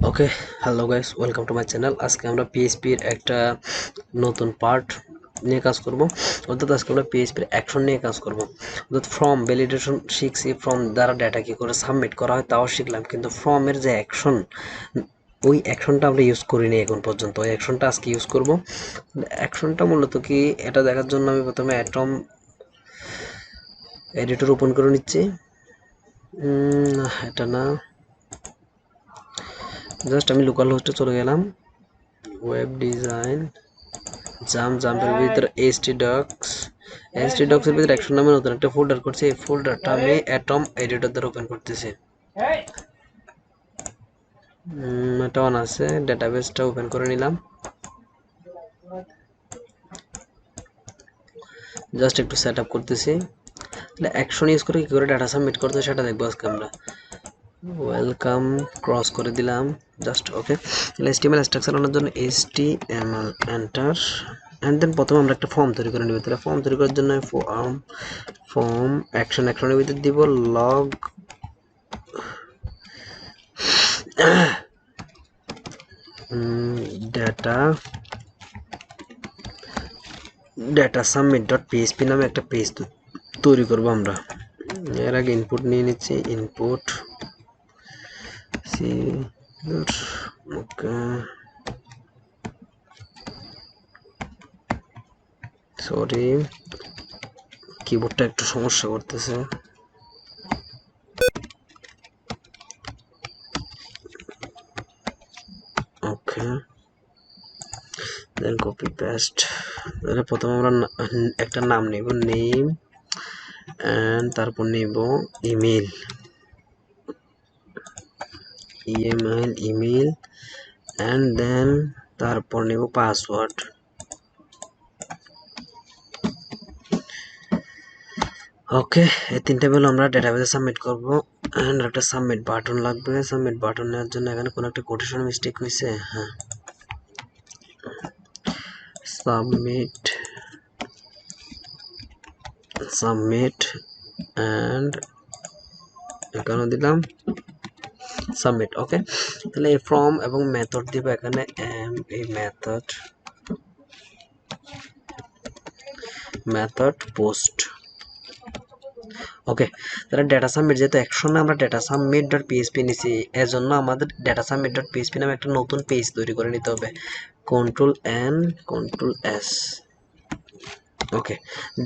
Okay, hello guys, welcome to my channel. আজকে আমরা পিএইচপির একটা নতুন পার্ট নিয়ে কাজ করব। অর্থাৎ আজকে আমরা পিএইচপির অ্যাকশন নিয়ে কাজ করব। অর্থাৎ ফর্ম ভ্যালিডেশন শিখছি, ফর্ম দ্বারা ডেটা কী করে সাবমিট করা হয় তাও শিখলাম, কিন্তু ফর্মের যে অ্যাকশন, ওই অ্যাকশনটা আমরা ইউজ করিনি এখন পর্যন্ত। ওই অ্যাকশনটা আজকে ইউজ করব। অ্যাকশনটা মূলত কি, এটা দেখার জন্য আমি প্রথমে অ্যাটম এডিটর ওপেন করে নিচ্ছি। এটা না, জাস্ট আমি লোকাল হোস্টে চলে গেলাম। ওয়েব ডিজাইন, জাম্পের ভিতরে htdocs এর ভিতরে অ্যাকশন নামে নতুন একটা ফোল্ডার করছি। এই ফোল্ডারটা আমি অ্যাটম এডিটর দ্বারা ওপেন করতেছি। এটা অন আছে, ডেটাবেসটা ওপেন করে নিলাম। জাস্ট একটু সেট আপ করতেছি। তাহলে অ্যাকশন ইউজ করে কি করে ডাটা সাবমিট করতে সেটা দেখবো আজকে আমরা। ওয়েলকাম ক্রস করে দিলাম, জাস্ট ওকে। তাহলে HTML স্ট্রাকচার আনার জন্য HTML এন্টার, অ্যান্ড দেন প্রথমে আমরা একটা ফর্ম তৈরি করে নেব। তাহলে ফর্ম তৈরি করার জন্য ফর্ম অ্যাকশনের ভিতরে দিব log data submit dot PHP নামে একটা পেজ তৈরি করব আমরা। এর আগে ইনপুট নিয়ে নিচ্ছি, ইনপুট ওকে, সরি কিবোর্ডটা একটু সমস্যা করতেছে। ওকে, দেন কপি পেস্ট। তাহলে প্রথমে আমরা একটা নাম নেব, নেম, এন্ড তারপর নেব ইমেল, ইমেল, এন্ড দেন তারপর নেব পাসওয়ার্ড। ওকে, এই তিনটা ভ্যালু আমরা ডেটাবেসে সাবমিট করব। এন্ড একটা সাবমিট বাটন লাগবে। সাবমিট বাটন নেওয়ার জন্য এখানে কোনো একটা কোটেশন মিস্টেক হয়েছে। হ্যাঁ, সাবমিট এন্ড এখানে দিলাম সাবমিট। ওকে, তাহলে এই ফর্ম এবং মেথড দিব এখানে, এই মেথড পোস্ট। ওকে, তাহলে ডেটা সাবমিট, যেহেতু অ্যাকশনে আমরা ডেটা সাবমিট ডট পিএইচপি নিছি, এর জন্য আমাদের ডেটা সাবমিট ডট পিএইচপি নামে একটা নতুন পেজ তৈরি করে নিতে হবে। Control N, control S. Okay,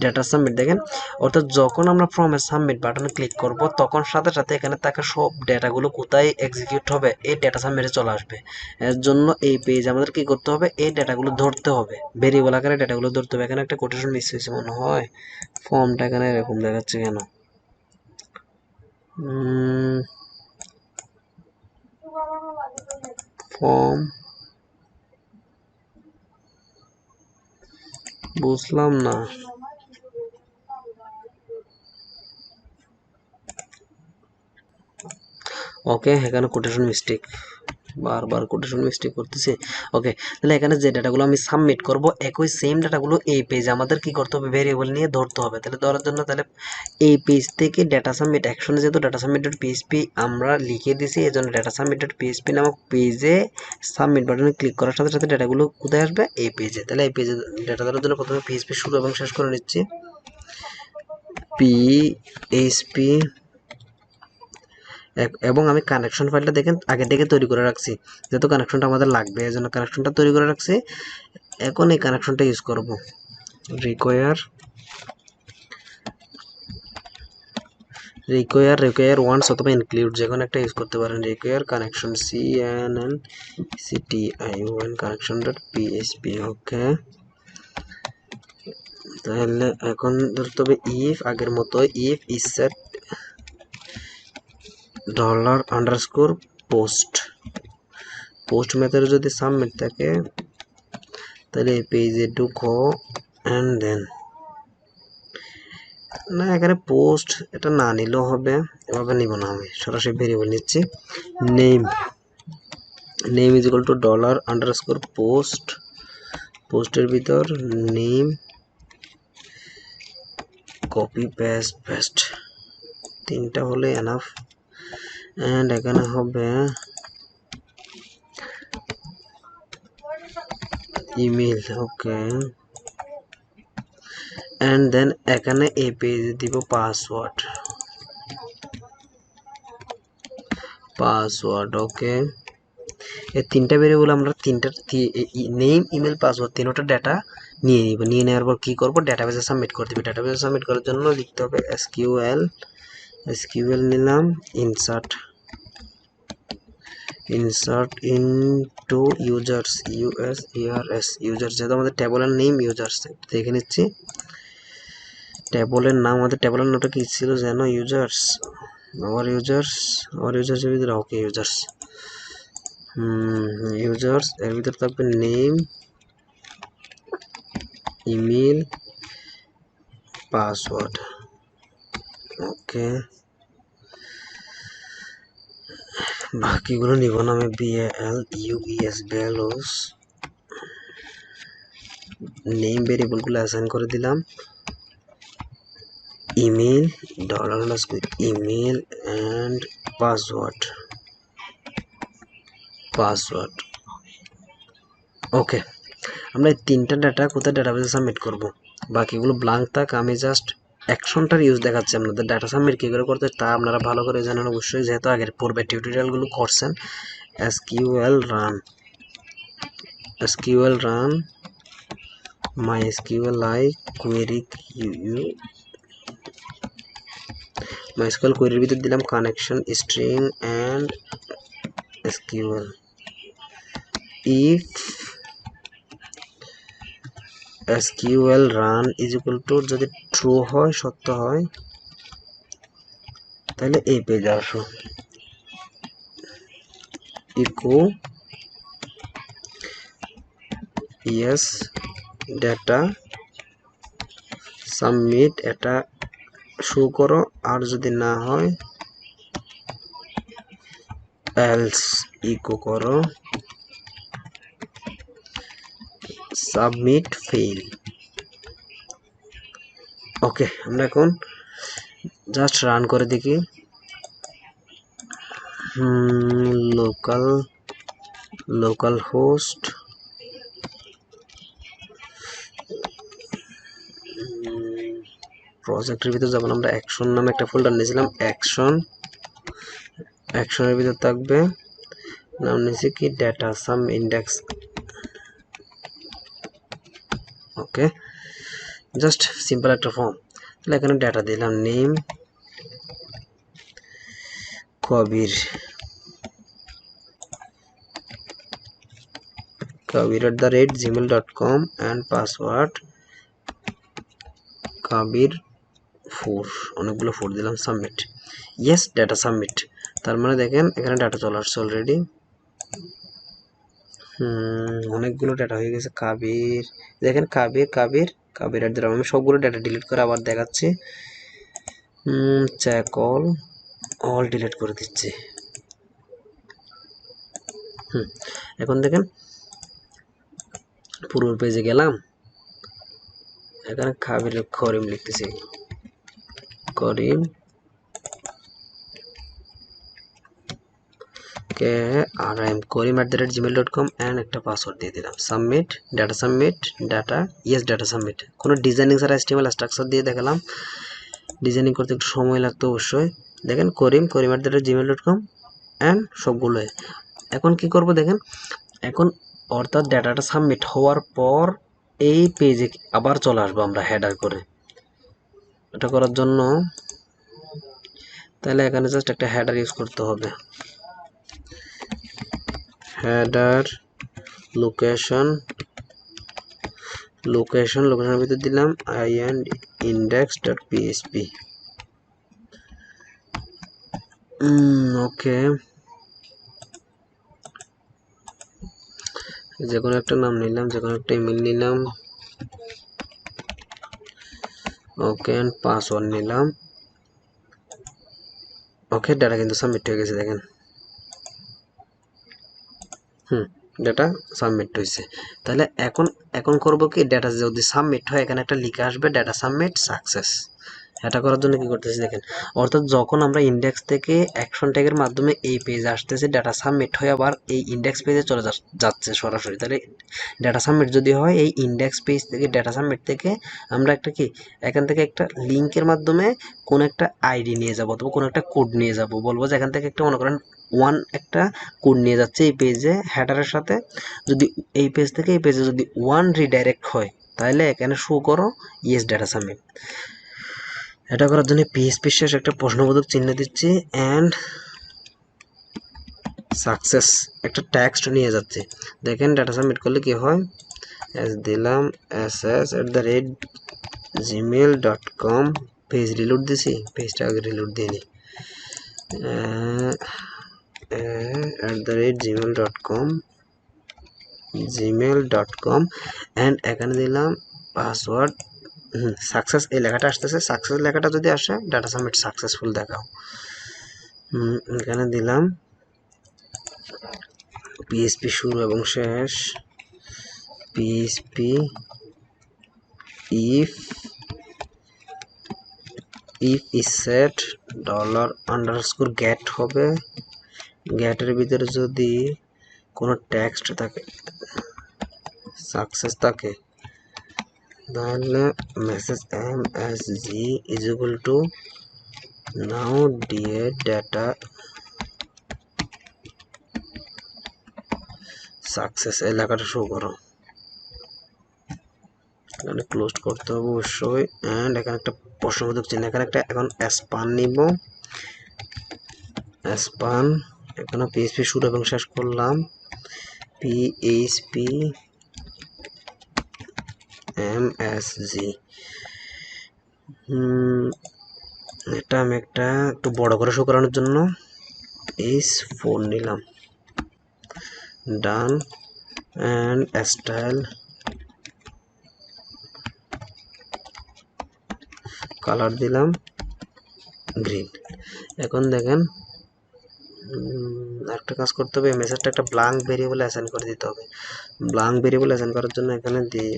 data submit দেখেন, অর্থাৎ যখন আমরা ফর্মে সাবমিট বাটনে ক্লিক করব তখন সাথে সাথে এখানে থাকা সব ডেটাগুলো কোথায় এক্সিকিউট হবে, এই ডেটা সাবমিটে চলে আসবে। এর জন্য এই পেজ আমাদের কি করতে হবে, এই ডেটাগুলো ধরতে হবে, ভেরিয়েবল আকারে ডেটাগুলো ধরতে হবে। এখানে একটা কোটেশন মিস হয়েছে মনে হয়, ফর্মটা এখানে এরকম দেখাচ্ছে কেন? ফর্ম বুঝলাম না। ওকে, এখানে কোটেশন মিস্টেক, বারবার কোটেশন মিস্টেক করতেছে। ওকে, তাহলে এখানে যে ডাটাগুলো আমি সাবমিট করব, একই সেম ডাটাগুলো এই পেজে আমাদের কি করতে হবে, ভেরিয়েবল নিয়ে ধরতে হবে। তাহলে ধরার জন্য তাহলে এই পেজ থেকে ডেটা সাবমিট অ্যাকশনে, যেহেতু ডেটা সাবমিট ডট পিএইচপি আমরা লিখে দিয়েছি, এই জন্য ডেটা সাবমিট ডট পিএইচপি নামক পেজে সাবমিট বাটনে ক্লিক করার সাথে সাথে ডাটাগুলো কোথায় আসবে, এই পেজে। তাহলে এই পেজে ডেটা ধরার জন্য প্রথমে পিএইচপি শুরু এবং শেষ করে নিচ্ছি। পিএইচপি, এবং আমি কানেকশন ফাইলটা দেখেন আগে থেকে তৈরি করে রাখছি, যেহেতু কানেকশনটা আমাদের লাগবে এই জন্য কানেকশনটা তৈরি করে রাখছি। এখন এই কানেকশনটা ইউজ করব, রিকোয়ার ওয়ান্স অথবা ইনক্লুড, যে কোনো একটা ইউজ করতে পারেন। Require connection CNNCTION connection dot PHP. ওকে, তাহলে এখন ধরতে হবে ইফ, আগের মতো ইফ ইজ সেট $_ পোস্ট মেথডে যদি সাবমিট থাকে তাহলে এই পেজে ঢুকো, এন্ড দেন না, এখানে পোস্ট এটা না নিলেও হবে, এভাবে নিব না, আমি সরাসরি ভেরিয়েবল নিচ্ছি। নেম ইজ ইকুয়াল টু $_ পোস্টের ভিতর নেম, কপি পেস্ট, তিনটা হলে এনাফ। এন্ড এখানে হবে ইমেল, ওকে, এন্ড দেন এখানে এই পেজে দিব পাসওয়ার্ড, ওকে। এই তিনটা ভেরিয়েবল আমরা তিনটা নেম, ইমেল, পাসওয়ার্ড তিনটা ডেটা নিয়ে নিব। নিয়ে নেওয়ার পর কি করব, ডাটাবেসে সাবমিট করে দিব। ডাটাবেসে সাবমিট করার জন্য লিখতে হবে এসকিউএল নিলাম, ইনসার্ট ইনটু ইউজার্স, ইউজার্স, যেহেতু আমাদের টেবলের নেম ইউজার্স, দেখে নিচ্ছি টেবলের নাম, আমাদের টেবলের নামটা কি ছিল যেন, ইউজার্স, আওয়ার ইউজার্স এর ভিতরে, ওকে, ইউজার্স এর ভিতরে থাকবে নেম, ইমেল, পাসওয়ার্ড, ওকে। বাকিগুলো নিব না আমি, ভ্যালুস, নেম ভেরিয়েবল গুলো অ্যাসাইন করে দিলাম, ইমেল, ইমেল এন্ড পাসওয়ার্ড, ওকে। আমরা এই তিনটা ডাটা কোথায় ডাটাবেসে সাবমিট করব, বাকিগুলো ব্ল্যাঙ্ক থাক, আমি জাস্ট অ্যাকশনটার ইউজ দেখাচ্ছি আপনাদের। ডাটা সাবমিট কী করে করতে তা আপনারা ভালো করে জানেন অবশ্যই, যেহেতু আগের পূর্বে টিউটোরিয়ালগুলো করছেন। SQL run MySQLi query MySQL queryর ভিতর দিলাম connection string and SQL, if SQL run is equal to, যদি ট্রু হয়, সত্য হয়, তাহলে এই পেজে আসো, ইকো ইয়েস ডেটা সাবমিট, এটা শো করো, আর যদি না হয় এলস ইকো করো সাবমিট ফেইল, ওকে। আমরা এখন জাস্ট রান করে দেখি, লোকাল হোস্ট, প্রজেক্টের ভিতর যাবেন, আমরা অ্যাকশন নামে একটা ফোল্ডার নিয়েছিলাম, অ্যাকশনের ভিতর থাকবে, নাম নিয়েছি কি, ডেটা সাম ইন্ডেক্স, ওকে, জাস্ট সিম্পল একটা ফর্ম। তাহলে এখানে ডেটা দিলাম, name kabir@gmail.com and password kabir4, অনেকগুলো 4 দিলাম, সাবমিট, ইয়েস ডাটা সাবমিট। তার মানে দেখেন এখানে ডাটা চলে আসছে অলরেডি, অনেকগুলো ডাটা হয়ে গেছে। কাবির, দেখেন কাবির আমি সবগুলো ডাটা ডিলিট করে আবার দেখাচ্ছি, চেক অল ডিলিট করে দিচ্ছি। এখন দেখেন পুরো পেজে গেলাম, এখানে করিম লিখতেছি, করিম krim@gmail.com এন্ড একটা পাসওয়ার্ড দিয়ে দিলাম, সাবমিট, ডাটা সাবমিট। কোনো ডিজাইনিং ছাড়া HTML স্ট্রাকচার দিয়ে দেখালাম, ডিজাইনিং করতে একটু সময় লাগতো অবশ্যই। দেখেন krim@gmail.com এন্ড সবগুলো। এখন কি করব দেখেন, এখন অর্থাৎ ডাটাটা সাবমিট হওয়ার পর এই পেজে আবার চলে আসবো আমরা হেডার করে। এটা করার জন্য তাহলে এখানে জাস্ট একটা হেডার ইউজ করতে হবে, হেডার লোকেশনের ভিতর দিলাম index.php, ওকে, যে কোনো একটা নাম নিলাম, যে কোনো একটা ইমেল নিলাম, ওকে, এন্ড পাসওয়ার্ড নিলাম, ওকে। ডাটা কিন্তু সাবমিট হয়ে গেছে দেখেন, ডাটা সাবমিট হয়েছে। তাহলে এখন করব কি, ডাটা যদি সাবমিট হয় এখানে একটা লিখে আসবে, ডাটা সাবমিট সাকসেস, এটা করার জন্য কি করতেছি দেখেন, অর্থাৎ যখন আমরা ইন্ডেক্স থেকে অ্যাকশন ট্যাগের মাধ্যমে এই পেজে আসতেছে, ডাটা সাবমিট হয়ে আবার এই ইন্ডেক্স পেজে চলে যাচ্ছে সরাসরি। তাহলে ডাটা সাবমিট যদি হয় এই ইন্ডেক্স পেজ থেকে, ডাটা সাবমিট থেকে আমরা একটা কি এখান থেকে একটা লিঙ্কের মাধ্যমে কোন একটা আইডি নিয়ে যাবো অথবা কোনো একটা কোড নিয়ে যাব, বলবো যে এখান থেকে একটা মনে করেন একটা কোড নিয়ে যাচ্ছে এই পেজে হেডারের সাথে, যদি এই পেজ থেকে এই পেজে যদি 1 রিডাইরেক্ট হয় তাহলে এখানে শো করো ইয়েস ডাটা সাবমিট। এটা করার জন্য পিএইচপি শেষ একটা প্রশ্নবোধক চিহ্ন দিচ্ছি অ্যান্ড সাকসেস একটা টেক্সট নিয়ে যাচ্ছে। দেখেন ডাটা সাবমিট করলে কি হয়, এস দিলাম ss@gmail.com, পেজ রিলোড দিছি, পেজটা আগে রিলোড দিয়ে নিই, gmail.com অ্যান্ড এখানে দিলাম পাসওয়ার্ড। সাকসেস এই লেখাটা আসতেছে, সাকসেস লেখাটা যদি আসে ডাটা সাবমিট সাকসেসফুল দেখাও। এখানে দিলাম পিএইচপি শুরু এবং শেষ, পিএইচপি if is set $_ হবে, গেটের ভিতরে যদি কোনো টেক্সট থাকে সাকসেস থাকে তাহলে message msg is equal to now dear data success এই লেখাটা শো করো। এখানে ক্লোজ করতে হবে অবশ্যই, অ্যান্ড এখানে একটা প্রশ্নবোধক চিহ্ন, এখানে একটা এখন স্পান নিব, স্পান এখানে পিএইচপি শুরু এবং শেষ করলাম, পিএইচপি msg। এটা আমি একটা একটু বড় করে শো করানোর জন্য h4 নিলাম, ডান অ্যান্ড স্টাইল কালার দিলাম গ্রিন। এখন দেখেন একটা কাজ করতে হবে, মেসেজটা একটা ব্ল্যাঙ্ক ভেরিয়েবল অ্যাসাইন করে দিতে হবে। ব্ল্যাঙ্ক ভেরিয়েবল অ্যাসাইন করার জন্য এখানে দিয়ে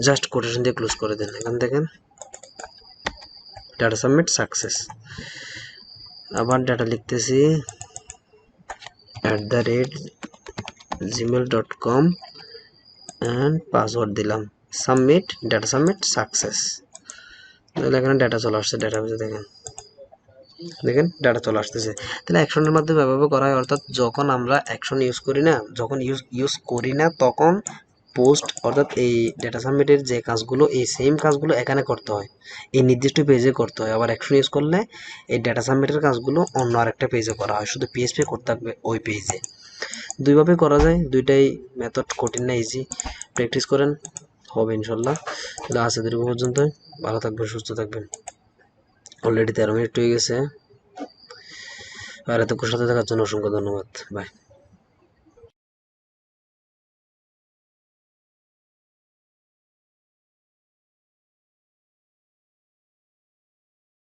জাস্ট কোটেশন দিয়ে ক্লোজ করে দেন। এখানে দেখেন ডাটা সাবমিট সাকসেস। আবার ডাটা লিখতেছি @gmail.com অ্যান্ড পাসওয়ার্ড দিলাম, সাবমিট, ডাটা সাবমিট সাকসেস। তাহলে এখানে ডাটা চলে আসছে, ডাটা দেখেন দেখেন ডাটা চলে আসতেছে। তাহলে অ্যাকশনের মাধ্যমে এভাবে করা হয়, অর্থাৎ যখন আমরা অ্যাকশন ইউজ করি না তখন পোস্ট অর্থাৎ এই ডাটা সাবমিটের যে কাজগুলো এই সেম কাজগুলো এখানে করতে হয়, এই নির্দিষ্ট পেজে করতে হয়। আবার অ্যাকশন ইউজ করলে এই ডাটা সাবমিটের কাজগুলো অন্য আরেকটা পেজে করা হয়, শুধু পিএইচপি করতে থাকবে ওই পেজে। দুইভাবে করা যায়, দুইটাই মেথড কঠিন না ইজি, প্র্যাকটিস করেন হবে ইনশাল্লাহ। তাহলে আজ এতটুকু পর্যন্ত, ভালো থাকবেন সুস্থ থাকবেন। অলরেডি 13 মিনিট হয়ে গেছে, আর এতক্ষণ সাথে থাকার জন্য অসংখ্য ধন্যবাদ, বাই।